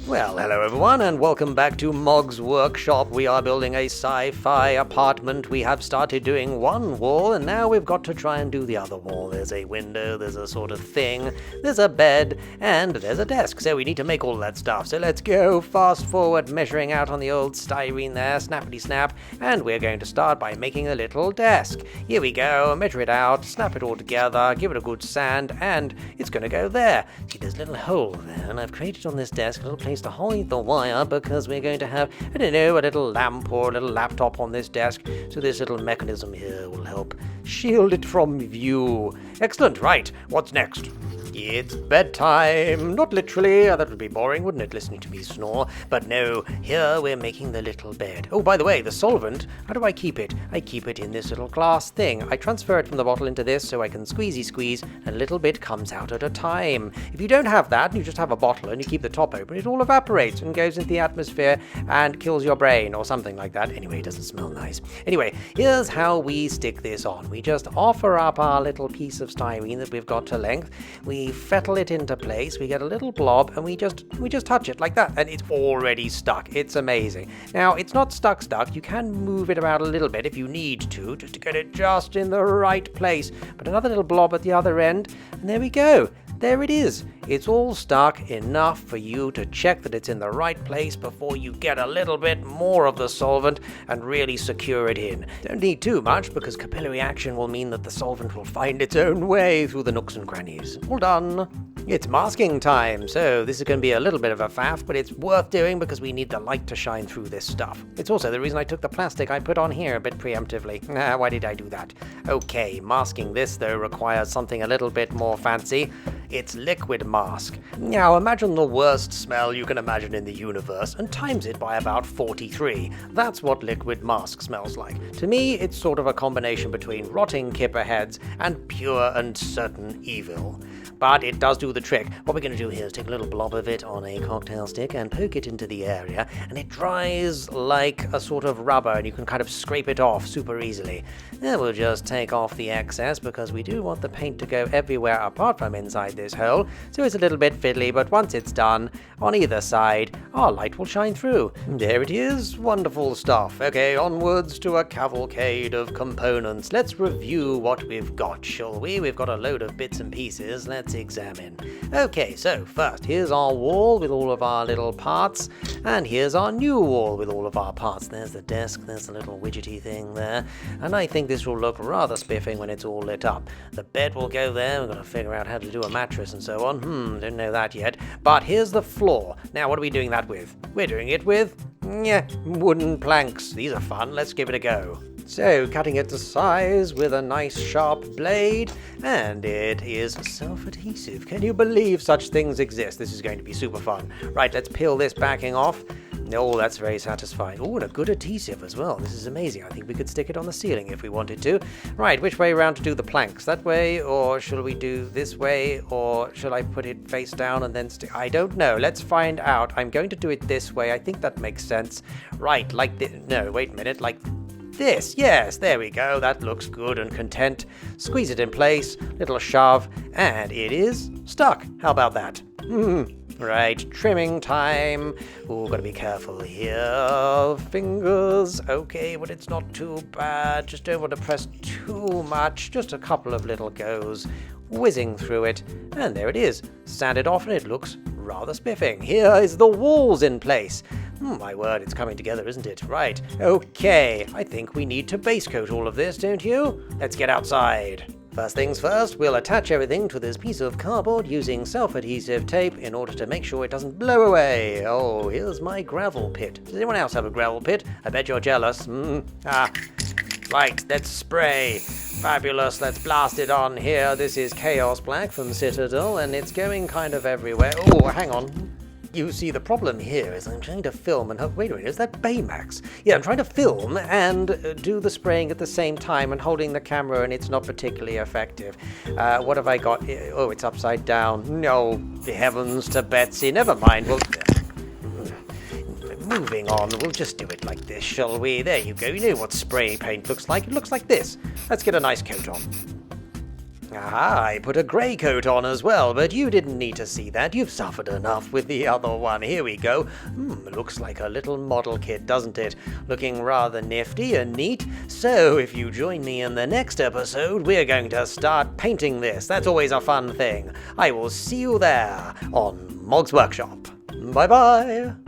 Well, hello everyone, and welcome back to Mog's Workshop. We are building a sci-fi apartment. We have started doing one wall, and now we've got to try and do the other wall. There's a window, there's a sort of thing, there's a bed, and there's a desk. So we need to make all that stuff. So let's go fast forward, measuring out on the old styrene there, snappity snap, and we're going to start by making a little desk. Here we go, measure it out, snap it all together, give it a good sand, and it's going to go there. See, there's a little hole there, and I've created on this desk a little place to hide the wire because we're going to have, I don't know, a little lamp or a little laptop on this desk, so this little mechanism here will help shield it from view. Excellent, right, what's next? It's bedtime. Not literally, that would be boring, wouldn't it, listening to me snore? But no, here we're making the little bed. Oh, by the way, the solvent, how do I keep it? I keep it in this little glass thing. I transfer it from the bottle into this so I can squeeze, and a little bit comes out at a time. If you don't have that, and you just have a bottle and you keep the top open, it all evaporates and goes into the atmosphere and kills your brain or something like that. Anyway, it doesn't smell nice. Anyway, here's how we stick this on. We just offer up our little piece of styrene that we've got to length. We fettle it into place, we get a little blob, and we just touch it like that, and it's already stuck. It's amazing. Now, it's not stuck. You can move it around a little bit if you need to, just to get it just in the right place. But another little blob at the other end, and there we go. There it is. It's all stuck enough for you to check that it's in the right place before you get a little bit more of the solvent and really secure it in. Don't need too much because capillary action will mean that the solvent will find its own way through the nooks and crannies. All done. It's masking time, so this is going to be a little bit of a faff, but it's worth doing because we need the light to shine through this stuff. It's also the reason I took the plastic I put on here a bit preemptively. Why did I do that? Okay, masking this, though, requires something a little bit more fancy. It's liquid mask. Now, imagine the worst smell you can imagine in the universe and times it by about 43. That's what liquid mask smells like. To me, it's sort of a combination between rotting kipper heads and pure and certain evil. But it does do the trick. What we're going to do here is take a little blob of it on a cocktail stick and poke it into the area, and it dries like a sort of rubber, and you can kind of scrape it off super easily. Then we'll just take off the excess because we do want the paint to go everywhere apart from inside this hole, so it's a little bit fiddly, but once it's done, on either side, our light will shine through. There it is. Wonderful stuff. Okay, onwards to a cavalcade of components. Let's review what we've got, shall we? We've got a load of bits and pieces. Let's examine. Okay, so first, here's our wall with all of our little parts, and here's our new wall with all of our parts. There's the desk, there's the little widgety thing there, and I think this will look rather spiffing when it's all lit up. The bed will go there. We're going to figure out how to do a mattress and so on. Don't know that yet. But here's the floor. Now, what are we doing that with? We're doing it with, wooden planks. These are fun. Let's give it a go. So, cutting it to size with a nice sharp blade, and it is self-adhesive. Can you believe such things exist? This is going to be super fun. Right, let's peel this backing off. Oh, that's very satisfying. Oh, and a good adhesive as well. This is amazing. I think we could stick it on the ceiling if we wanted to. Right, which way around to do the planks? That way, or shall we do this way, or shall I put it face down and then stick? I don't know. Let's find out. I'm going to do it this way. I think that makes sense. Right, like this. No, wait a minute. Like this. Yes, there we go. That looks good and content. Squeeze it in place, little shove, and it is stuck. How about that? Right, trimming time. Oh, gotta be careful here. Fingers. Okay, but it's not too bad. Just don't want to press too much. Just a couple of little goes, whizzing through it. And there it is. Sand it off and it looks rather spiffing. Here is the walls in place. My word, it's coming together, isn't it? Right. Okay, I think we need to base coat all of this, don't you? Let's get outside. First things first, we'll attach everything to this piece of cardboard using self-adhesive tape in order to make sure it doesn't blow away. Oh, here's my gravel pit. Does anyone else have a gravel pit? I bet you're jealous. Right, let's spray. Fabulous, let's blast it on here. This is Chaos Black from Citadel, and it's going kind of everywhere. Oh, hang on. You see, the problem here is I'm trying to film and wait a minute, is that Baymax? Yeah, I'm trying to film and do the spraying at the same time and holding the camera, and it's not particularly effective. What have I got? Oh, it's upside down. No, heavens to Betsy. Never mind. Moving on, we'll just do it like this, shall we? There you go. You know what spray paint looks like. It looks like this. Let's get a nice coat on. Aha, I put a grey coat on as well, but you didn't need to see that. You've suffered enough with the other one. Here we go. Looks like a little model kit, doesn't it? Looking rather nifty and neat. So if you join me in the next episode, we're going to start painting this. That's always a fun thing. I will see you there on Mog's Workshop. Bye-bye.